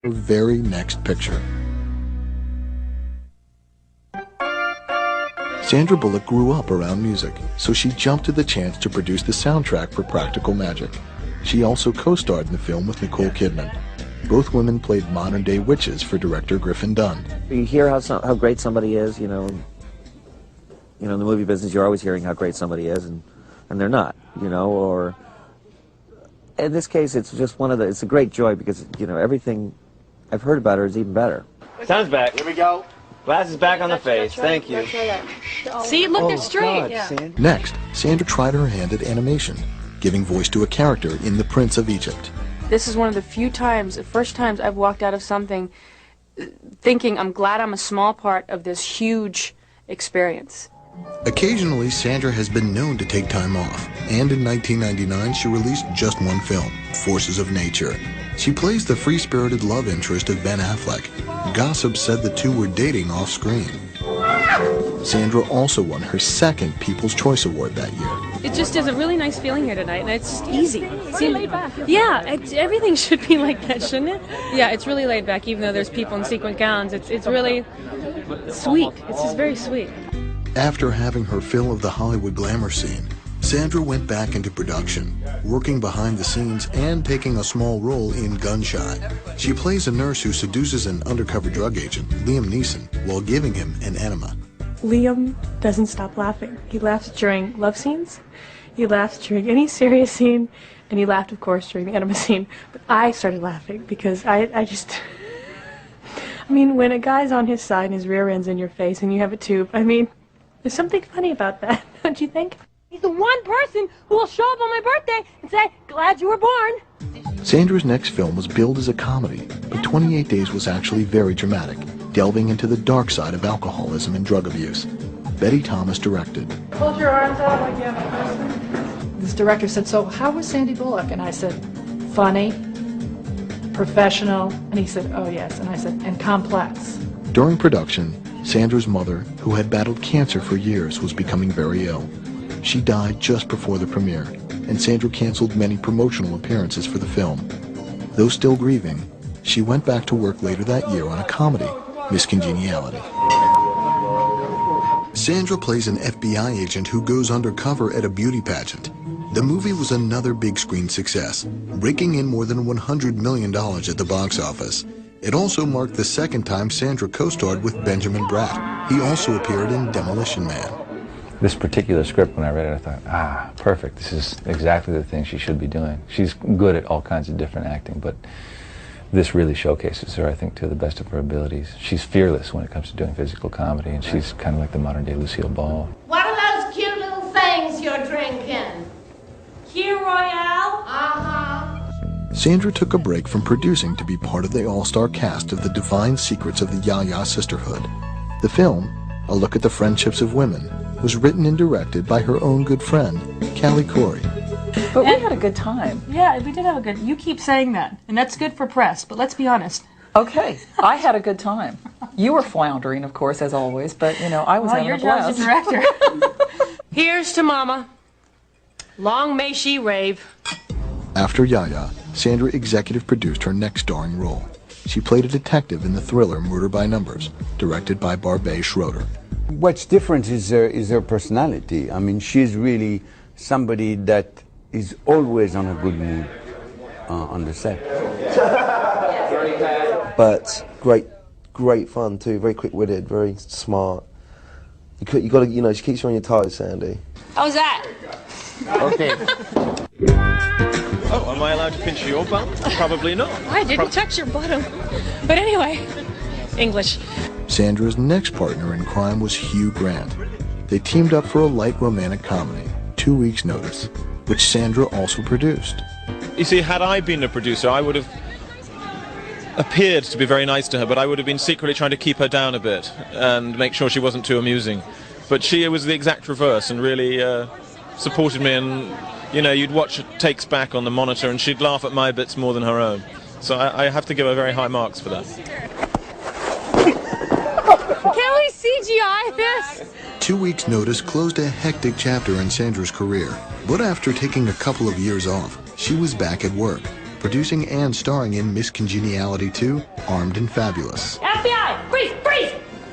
her very next picture. Sandra Bullock grew up around music, so she jumped at the chance to produce the soundtrack for Practical Magic. She also co-starred in the film with Nicole Kidman. Both women played modern-day witches for director Griffin Dunne. You hear how great somebody is, you know, in the movie business you're always hearing how great somebody is, and they're not, you know, or in this case it's just it's a great joy because, you know, everything I've heard about her is even better. Sound's back. Here we go. Glasses back on the face. Thank you. See, look, they're straight. Yeah. Next, Sandra tried her hand at animation, giving voice to a character in The Prince of Egypt. This is one of the first times I've walked out of something thinking I'm glad I'm a small part of this huge experience. Occasionally, Sandra has been known to take time off, and in 1999 she released just one film, Forces of Nature. She plays the free-spirited love interest of Ben Affleck. Gossip said the two were dating off-screen. Sandra also won her second People's Choice Award that year. It just is a really nice feeling here tonight, and it's just easy. Very laid back. Yeah, everything should be like that, shouldn't it? Yeah, it's really laid back, even though there's people in sequin gowns. It's really sweet. It's just very sweet. After having her fill of the Hollywood glamour scene, Sandra went back into production, working behind the scenes and taking a small role in Gunshot. She plays a nurse who seduces an undercover drug agent, Liam Neeson, while giving him an enema. Liam doesn't stop laughing. He laughs during love scenes, he laughs during any serious scene, and he laughed, of course, during the enema scene. But I started laughing because I just... I mean, when a guy's on his side and his rear end's in your face and you have a tube, I mean, there's something funny about that, don't you think? He's the one person who will show up on my birthday and say, "Glad you were born." Sandra's next film was billed as a comedy, but 28 Days was actually very dramatic, delving into the dark side of alcoholism and drug abuse. Betty Thomas directed. Hold your arms out like you have a person. This director said, "So how was Sandy Bullock?" And I said, "Funny, professional." And he said, "Oh yes." And I said, "And complex." During production, Sandra's mother, who had battled cancer for years, was becoming very ill. She died just before the premiere, and Sandra canceled many promotional appearances for the film. Though still grieving, she went back to work later that year on a comedy, Miss Congeniality. Sandra plays an FBI agent who goes undercover at a beauty pageant. The movie was another big screen success, raking in more than $100 million at the box office. It also marked the second time Sandra co-starred with Benjamin Bratt. He also appeared in Demolition Man. This particular script, when I read it, I thought, perfect. This is exactly the thing she should be doing. She's good at all kinds of different acting, but this really showcases her, I think, to the best of her abilities. She's fearless when it comes to doing physical comedy, and she's kind of like the modern-day Lucille Ball. What are those cute little things you're drinking? Kir Royale? Uh-huh. Sandra took a break from producing to be part of the all-star cast of The Divine Secrets of the Yaya Sisterhood. The film, a look at the friendships of women, was written and directed by her own good friend, Callie Corey. But we had a good time. Yeah, we did have a good... You keep saying that, and that's good for press, but let's be honest. Okay, I had a good time. You were floundering, of course, as always, but, you know, I was having a blast. Well, you're judge and director. Here's to Mama. Long may she rave. After Yaya, Sandra executive produced her next starring role. She played a detective in the thriller Murder by Numbers, directed by Barbet Schroeder. What's different is her personality. I mean, she's really somebody that is always on a good mood on the set. But great fun too. Very quick-witted, very smart. You got to, you know, she keeps you on your toes, Sandy. How's that? Okay. Oh, am I allowed to pinch your bum? Probably not. I didn't touch your bottom. But anyway, English. Sandra's next partner in crime was Hugh Grant. They teamed up for a light romantic comedy, 2 Weeks' Notice, which Sandra also produced. You see, had I been a producer, I would have appeared to be very nice to her, but I would have been secretly trying to keep her down a bit and make sure she wasn't too amusing. But she was the exact reverse and really supported me, and, you know, you'd watch takes back on the monitor and she'd laugh at my bits more than her own. So I have to give her very high marks for that. Can we CGI this? 2 Weeks' Notice closed a hectic chapter in Sandra's career, but after taking a couple of years off, she was back at work, producing and starring in Miss Congeniality 2 Armed and Fabulous. FBI! Freeze! Freeze!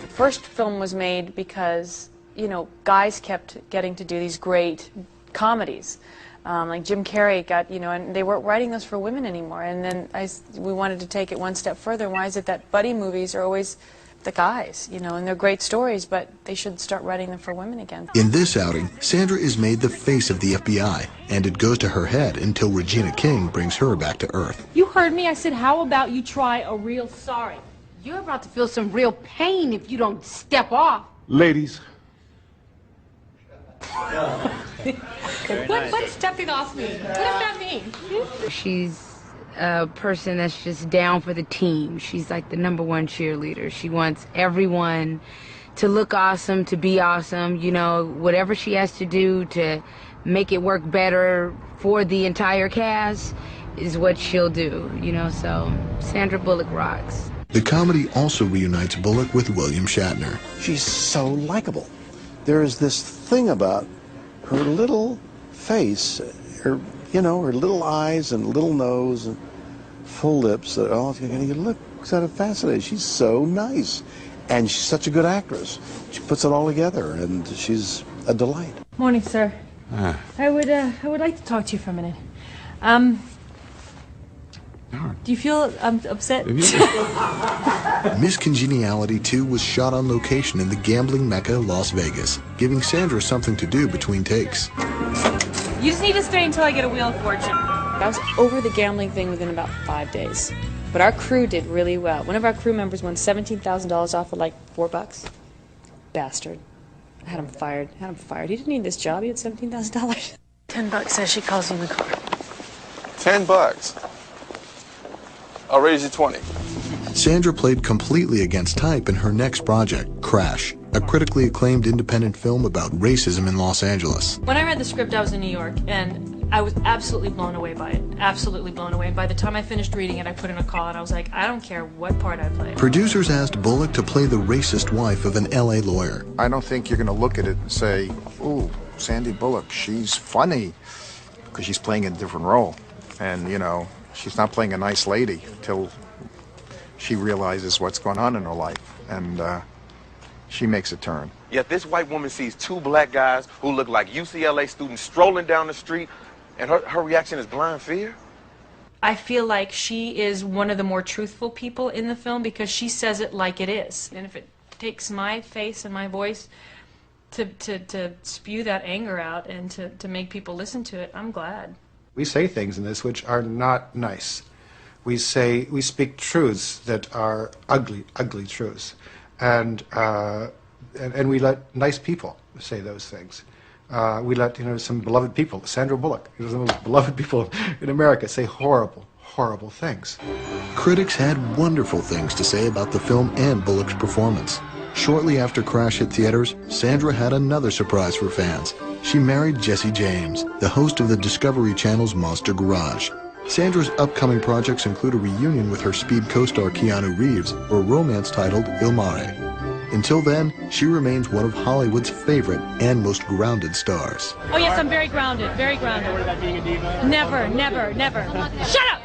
First film was made because, you know, guys kept getting to do these great comedies. Like Jim Carrey got, you know, and they weren't writing those for women anymore. And then we wanted to take it one step further. Why is it that buddy movies are always the guys, you know, and they're great stories, but they should start writing them for women again. In this outing, Sandra is made the face of the FBI, and it goes to her head until Regina King brings her back to earth. You heard me. I said, how about you try a real sorry? You're about to feel some real pain if you don't step off. Ladies. What's stepping off mean? What does that mean? She's a person that's just down for the team. She's like the #1 cheerleader. She wants everyone to look awesome, to be awesome. You know, whatever she has to do to make it work better for the entire cast is what she'll do, you know, so Sandra Bullock rocks. The comedy also reunites Bullock with William Shatner. She's so likable. There is this thing about her little face, her, you know, her little eyes and little nose and full lips that you look kind of fascinating. She's so nice, and she's such a good actress. She puts it all together, and she's a delight. Morning, sir. I would like to talk to you for a minute. Do you feel upset? Miss Congeniality 2 was shot on location in the gambling mecca Las Vegas, giving Sandra something to do between takes. You just need to stay until I get a Wheel of Fortune. I was over the gambling thing within about 5 days. But our crew did really well. One of our crew members won $17,000 off of like $4. Bastard. I had him fired. He didn't need this job. He had $17,000. $10 says she calls you in the car. $10. I'll raise you 20. Sandra played completely against type in her next project, Crash, a critically acclaimed independent film about racism in Los Angeles. When I read the script, I was in New York, and I was absolutely blown away by it. Absolutely blown away. And by the time I finished reading it, I put in a call, and I was like, I don't care what part I play. Producers asked Bullock to play the racist wife of an LA lawyer. I don't think you're going to look at it and say, ooh, Sandy Bullock, she's funny, because she's playing a different role. And, you know, she's not playing a nice lady till she realizes what's going on in her life, and she makes a turn. Yet this white woman sees 2 black guys who look like UCLA students strolling down the street, and her reaction is blind fear? I feel like she is one of the more truthful people in the film because she says it like it is. And if it takes my face and my voice to spew that anger out and to make people listen to it, I'm glad. We say things in this which are not nice. We speak truths that are ugly, ugly truths, and we let nice people say those things. We let some beloved people, Sandra Bullock, one of the most beloved people in America, say horrible, horrible things. Critics had wonderful things to say about the film and Bullock's performance. Shortly after Crash hit theaters, Sandra had another surprise for fans. She married Jesse James, the host of the Discovery Channel's Monster Garage. Sandra's upcoming projects include a reunion with her Speed co-star Keanu Reeves or a romance titled Il Mare. Until then, she remains one of Hollywood's favorite and most grounded stars. Oh yes, I'm very grounded, very grounded. What about being a diva? Never, never, never. Shut up!